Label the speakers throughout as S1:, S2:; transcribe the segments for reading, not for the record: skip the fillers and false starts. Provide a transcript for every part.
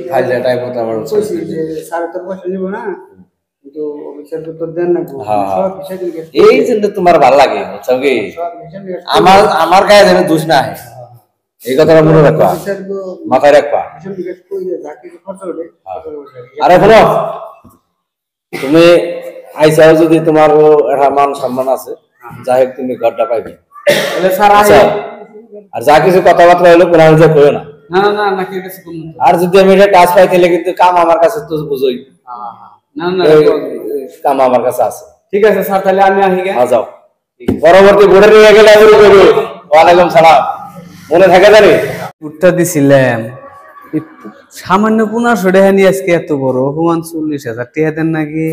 S1: খাইলে টাইম মতো আমার
S2: কইছি যে স্যার তো পয়সা নিব না কিন্তু অফিসার তো দেন না গো সব বিষয় দিকে
S1: এই জন্য তোমার ভালো লাগে বুঝছো কি আমার গায়ে যেন দোষ না হয় এই কথাটা মনে রাখবা মাথায় রাখবা আরে বলো তুমি আইসাও যদি তোমার একটা মান সম্মান আছে যাই হোক তুমি ঘরটা পাইবে আর যা কিছু কথাবার্তা হলো কোনো যে কইও না আর যদি আমি এটা কাজ পাই তাহলে কিন্তু কাম আমার কাছে তো বুঝোই কাম আমার কাছে আছে
S2: ঠিক আছে স্যার তাহলে আমি আসি গে
S1: যাও পরবর্তী বোর্ডে নিয়ে গেলে আমি করব ওয়ালাইকুম সালাম মনে থাকে জানি
S2: উত্তর দিছিলাম সামান্য 1500 টাকা নিয়ে আজকে এত বড় অপমান 40,000 টাকা দেন নাকি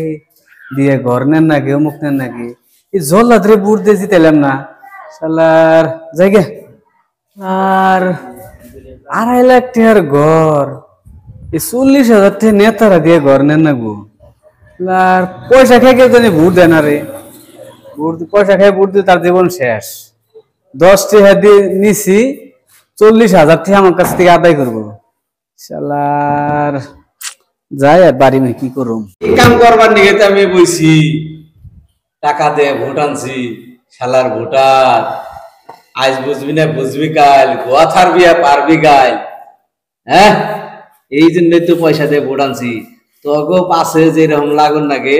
S2: দিয়ে ঘর নেন নাকি অমুক নেন নাকি এই জল্লাদরে বুট দিয়ে জিতেলাম না শালার জায়গা আর 2.5 লাখ টাকার ঘর এই 40,000 টাকা নেতারা দিয়ে ঘর নেন না গো আর পয়সা খেয়ে কেউ জানি ভোট দেয় না রে ভোট পয়সা খেয়ে ভোট দিয়ে তার জীবন শেষ 10 টাকা দিয়ে নিছি 40,000 টাকা আমার কাছ থেকে আদায় করবো শালার যাই আর বাড়ি মে কি করুম
S1: কাম করবার নিয়ে আমি বইছি টাকা দিয়ে ভোট আনছি শালার ভোটার আজ বুঝবি না বুঝবি কাল গোয়া ছাড়বি পারবি গাল হ্যাঁ এই জন্যই তো পয়সা দিয়ে ভোট আনছি তোগো পাশে যেরকম লাগুন নাগে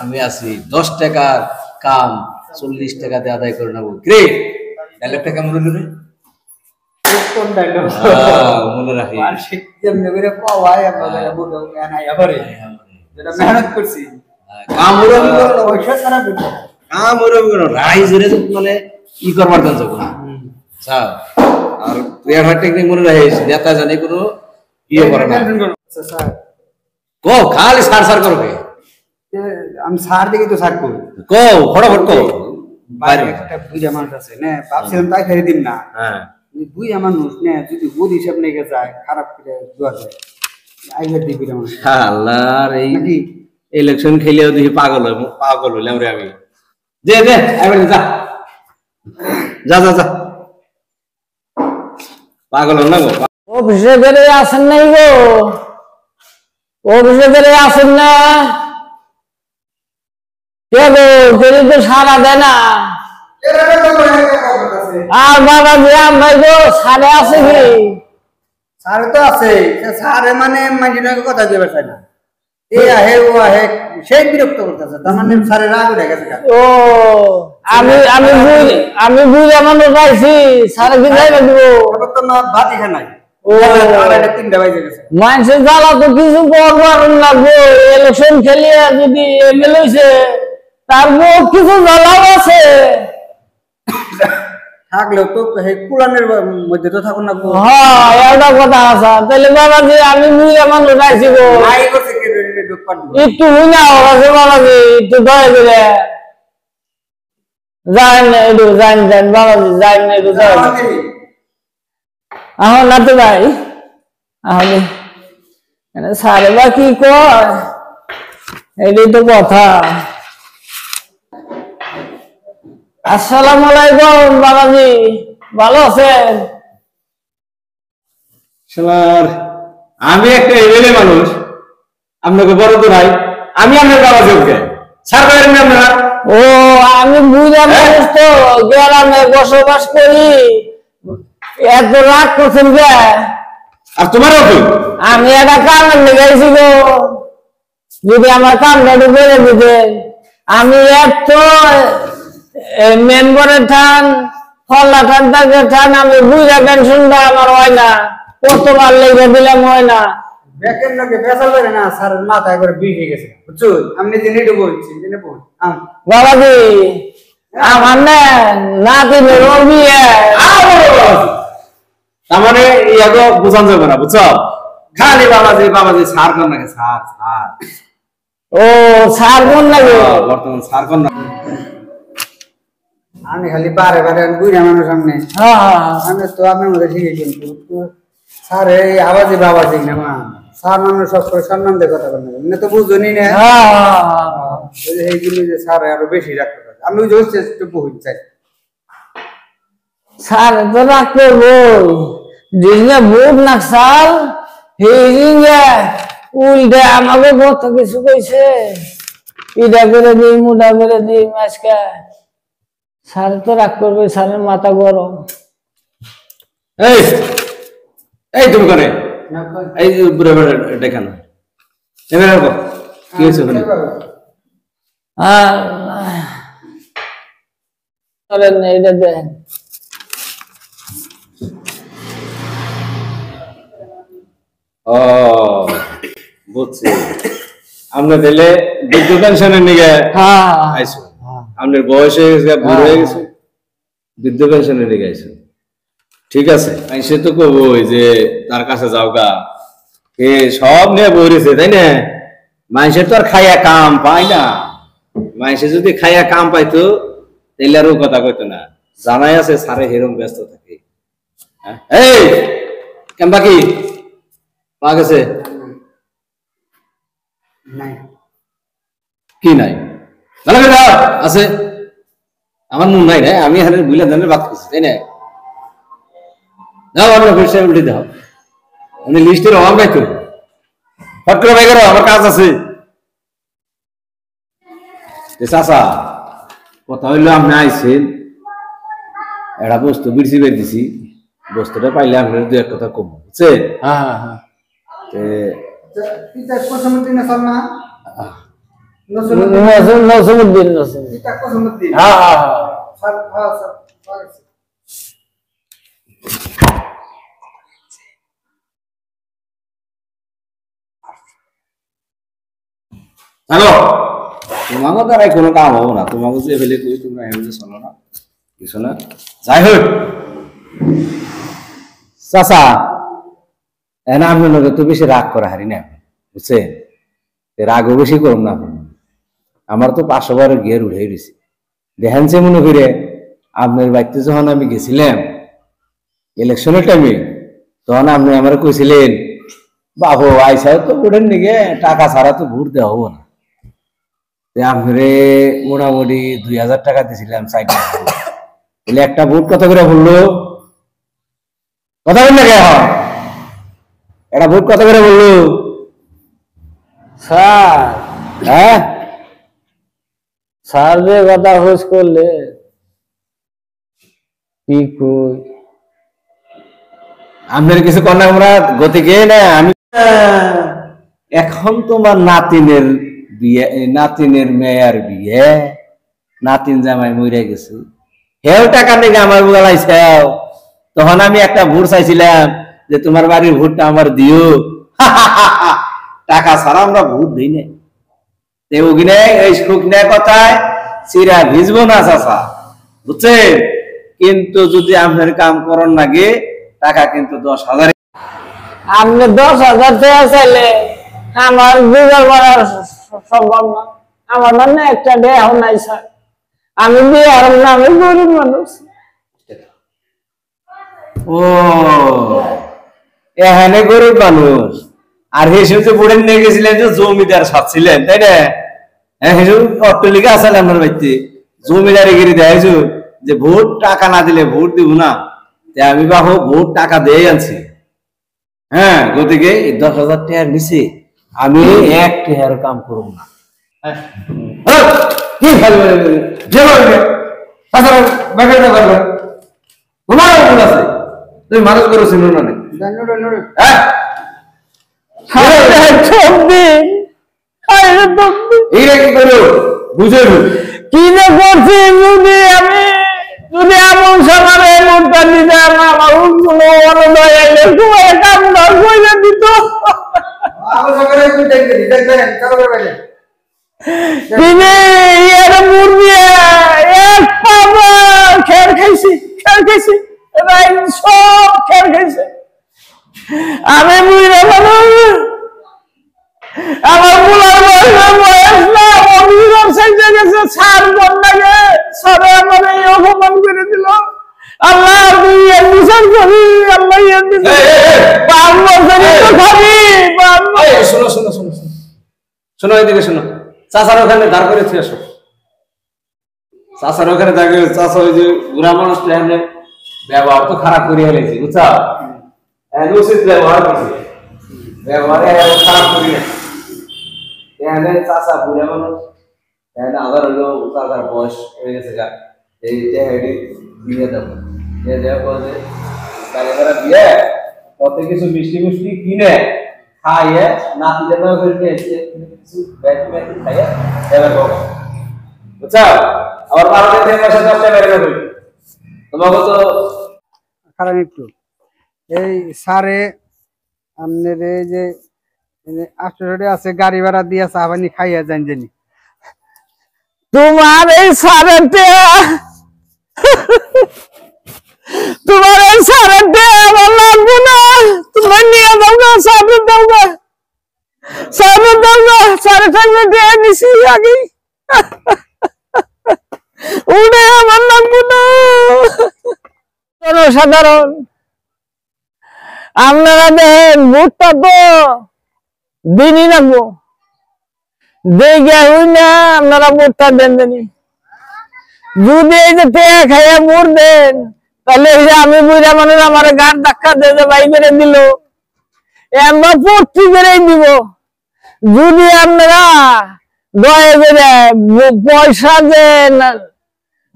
S1: আমি আছি 10 টাকার কাম 40 টাকা দিয়ে আদায় করে নেবো রে 1 লাখ টাকা মনে নেবে মনে রাখি মানে ই করবার জন্য আর টেকনিক মনে রাখিস নেতা জানি কোনো ইয়ে করে না কো খালি সার সার করবে
S2: আমি সার দেখি তো সার করি
S1: কো ফটাফট কো
S2: বাইরে একটা বুঝা মানুষ আছে না ভাবছিলাম তাই ফেরে দিন না হ্যাঁ বুঝা মানুষ না যদি বুধ হিসাব নেগে যায় খারাপ করে দোয়া যায় আইবার দিবি না
S1: আল্লাহর এই ইলেকশন খেলেও দেখি পাগল হইলাম রে আমি দে আইবার যা যা যা যা পাগল হল না গো
S3: অফিসে বেড়ে আসেন নাই গো অফিসে বেড়ে আসেন না কে গো কেউ তো সারা দেয় না আর বাবা জিয়াম ভাই গো সারে আছে কি
S2: সারে তো আছে সারে মানে মাঝিনাকে কথা দিবে চাই না এই আহে ও আহে সেই বিরক্ত করতেছে তার মানে সারে রাগ উঠে গেছে
S3: ও আমি বুঝ এমন পাইছি সারে কি যাইবে দিব
S2: তো না ভাতই খায় নাই ও আর এটা 3টা বাজে গেছে
S3: মানুষের জ্বালা তো কিছু করবার লাগবে ইলেকশন খেলিয়া যদি এমএলএ হইছে তার কিছু জ্বালাও আছে
S2: থাকলেও তো কুলানের মধ্যে তো থাকুন না
S3: হ্যাঁ এটা কথা আছে তাহলে বাবাজি আমি বুঝে মানুষ রাখছি গো একটু বুঝা আছে বাবাজি একটু দয়া করে যান একটু যান বাবাজি যান একটু দয়া আহ না তো ভাই আহলে সারে বা কি কয় এটাই তো কথা আসসালামু আলাইকুম বাবাজি ভালো আছেন
S1: শালার আমি একটা এমএলএ মানুষ আপনাকে বড় তো ভাই আমি আপনার বাবা যোগ্য সরকারের আপনারা
S3: ও আমি বুঝা মানুষ তো গ্রামে বসবাস করি এত রাগ করছেন কে
S1: আর তোমারও কি
S3: আমি একটা কামের লেগেছি গো যদি আমার কামটা একটু বেড়ে দিতেন আমি এত মেম্বারের ঠান ফল্লা ঠান তাকে ঠান আমি বুঝা পেনশনটা আমার হয় না কতবার লেগে দিলাম হয় না
S2: বেকের লোকে বেসাল করে না স্যার মাথায় করে বিষ হয়ে গেছে বুঝছো আমি যে নেটে বলছি জেনে বল
S3: বাবাজি আমার নাতি রবি
S1: তার মানে ইয়াকে বোঝানো যাবে না বুঝছো খালি বাবাজি সার কর নাকি সার
S3: ও সার কোন লাগে
S1: বর্তমান সার কর না
S2: আমি খালি বারে বারে বুঝা মানুষ সামনে আমি তো আপনার মধ্যে শিখে কিন্তু স্যার এই আওয়াজে বাবাজি না মা স্যার মানুষ সব করে সম্মান দিয়ে কথা বলেন না তো বুঝুনি না এইগুলি যে স্যার আরো বেশি রাখতে পারে আমি ওই যে একটু বহুত চাই
S3: স্যার তো রাখতে বই যেদিনে ভোট না সাল হিরিঙ্গা উল্টে আমাকে কত কিছু কইছে, ইটা করে দিই মুডা করে দিই আজকে। স্যার তো রাগ করবে, স্যারের মাথা গরম।
S1: এই এই তুমি করে এই বুড়ে বুড়ে দেখান এবার কি হয়েছে ওখানে?
S3: এইটা দেন।
S1: ও বুঝছি, আমরা দিলে বৃদ্ধ পেনশনের নিগে আইসো, আপনার বয়স হয়ে গেছে, বুড়ো হয়ে গেছে, বৃদ্ধ পেনশনের নিগে আইসো। ঠিক আছে, সে তো কবই যে তার কাছে যাও গা, এ সব নিয়ে বইরেছে তাই না? মানুষের তো আর খাইয়া কাম পায় না, মানুষে যদি খাইয়া কাম পাইতো তাহলে আরও কথা কইতো না। জানাই আছে সারে হেরম ব্যস্ত থাকে। এই কেমবা কি পা গেছে কি নাই আছে? আমার মন নাই না, আমি এখানে বুঝলে ধানের বাদ করছি তাই না? দাও আমরা পরিষ্কার উল্টে দাও, আমি লিস্টের অভাব নাই তো, ফট করে ভাই করো, আমার কাজ আছে। চাচা কথা হইলো আপনি আইসেন, একটা বস্তু বিড়ছি বের দিছি, বস্তুটা পাইলে আপনার দু এক কথা কম বুঝছে? হ্যালো, তোমাকে দ্বারাই কোনো কাম হবো না, তোমাকে যে ফেলে কই তোমরা এমনি চলো না কিছু না। যাই হোক চাচা, এনা আপনার লোক তো বেশি রাগ করা হারি না বুঝছে, রাগও বেশি করুন না। আমার তো 500 বার গিয়ার উঠে গেছি, দেখেন সে মনে করে আপনার বাড়িতে যখন আমি গেছিলাম ইলেকশনের টাইমে, তখন আপনি আমার কইছিলেন বাবু আইসা তো ভোটের নিগে টাকা ছাড়া তো ভোট দেওয়া হবো না। আপনারে মোটামুটি 2000 টাকা দিয়েছিলাম, তাহলে একটা ভোট কত করে বললো? কথা বল না কে? একটা ভোট কত করে বললো
S3: স্যার?
S1: হ্যাঁ
S3: স্যার যে কথা খোঁজ করলে কি কই,
S1: আপনার কিছু কন্যা আমরা গতিকে না। আমি এখন তোমার নাতিনের বিয়ে, নাতিনের মেয়ের বিয়ে, নাতিন জামাই মরে গেছে, হেও টাকা থেকে আমার বলাইছাও। তখন আমি একটা ভোট চাইছিলাম যে তোমার বাড়ির ভোটটা আমার দিও, টাকা ছাড়া আমরা ভোট দিই না। ওখানে এই শুকনা কথায় চিরা ভিজবো না চাচা বুঝছে, কিন্তু যদি আপনার কাম করার লাগে টাকা কিন্তু 10,000।
S3: আপনি 10,000 টাকা চাইলে আমার বিয়ে করার সম্ভব না, আমার মানে একটা দেহ নাই স্যার, আমি বিয়ে হারাম না, আমি গরিব মানুষ।
S1: ও এখানে গরিব মানুষ, আর হেসে যে বোর্ডে নিয়ে গেছিলেন যে জমিদার সাথছিলেন তাই না? হ্যাঁ হেসু অট্টলিকা আছে আপনার বাড়িতে, জমিদারি গিরি দেয় যে ভোট টাকা না দিলে ভোট দিব না, আমি বাহু ভোট টাকা দিয়ে আনছি। হ্যাঁ গতিকে 10,000 টাকার নিচে আমি 1 টাকার কাম করব না। তুমি মানুষ করো চিনো না এইটা কি করো বুঝে
S3: কি যে করছি, যদি আমি যদি এমন সময় এই মুহূর্তে দিতাম আমার কোনো অনুদয় এলে তোমার কাম ধর করে দিত। তিনি এর মুরগি এক পাবা খের খাইছি, খের খাইছি, সব খের খাইছে। আমি বুঝতে পারো আমার বুলার বয়স না, অভিযোগ সাইজে গেছে, সার বন্যাকে সারে আমার এই অপমান করে দিল। আল্লাহ তুই এর বিচার করি, আল্লাহ এর বিচার 5 বছরই তো খাবি।
S1: শোনো শোনো শোনো শোনো, এদিকে শোনো, চাচার ওখানে দাঁড় করে থেকে আসো, চাচার ওখানে দাঁড় করে। চাচা ওই যে বুড়া মানুষ ব্যবহার তো খারাপ করিয়া গেছি বুঝছা, উচিত ব্যবহার করছি। ব্যবহারে খারাপ করি না এখানে চাষা বুড়ে মানুষ এখানে আবার হলো চাষার বয়স হয়ে গেছে গা এই হেডি দিয়ে দেবো দিয়ে দেওয়া করে তাহলে তারা দিয়ে কত কিছু মিষ্টি মিষ্টি কিনে খাইয়ে নাতি দেওয়া করে কিছু ব্যাটি ব্যাটি খাইয়ে এবার করো বুঝছো আবার 12 থেকে 10টা বের করে তোমাকে তো
S3: কারণ একটু এই সারে আপনার এই যে 800 আছে গাড়ি ভাড়া দিয়া চা পানি খাইয়া যান জানি তোমার এই সারেতে তোমার এই সারেতে আমার লাগবে না তোমার নিয়ে দাও না সারে দাও না সারে থাকবে দিয়ে নিছি আগে উড়ে আমার লাগবে না জনসাধারণ আপনারা দেখেন ভোটটা তো দিনই লাগবো দেখে হই না আপনারা ভোটটা দেন জানি যদি এই যে টেয়া খাইয়া ভোট দেন তাহলে এই যে আমি বুঝা মানুষ আমার গান ধাক্কা দিয়ে বাই করে দিল আমরা পড়তি করেই দিব যদি আপনারা দয়া করে পয়সা যে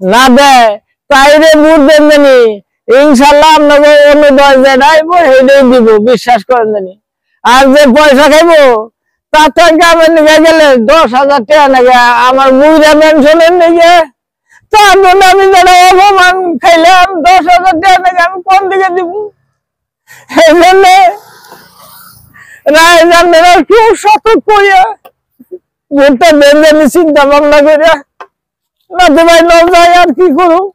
S3: না দেয় তাইরে ভোট দেন জানি ইনশাল্লাহ আপনাকে অনুদয় যেটাইবো সেটাই দিব বিশ্বাস করেন জানি আর যে পয়সা খাইবো তার থেকে আমি নিয়ে গেলে 10,000 টাকা নাকি আমার বুড়া পেনশনের নিয়ে তার জন্য আমি যারা অপমান খাইলাম 10,000 টাকা নাকি আমি কোন দিকে দিব এই জন্য রায়জানেরা খুব সতর্ক করিয়া ভোটটা দেন জানি চিন্তা ভাবনা করিয়া রাতে ভাই ন যায় আর কি করুন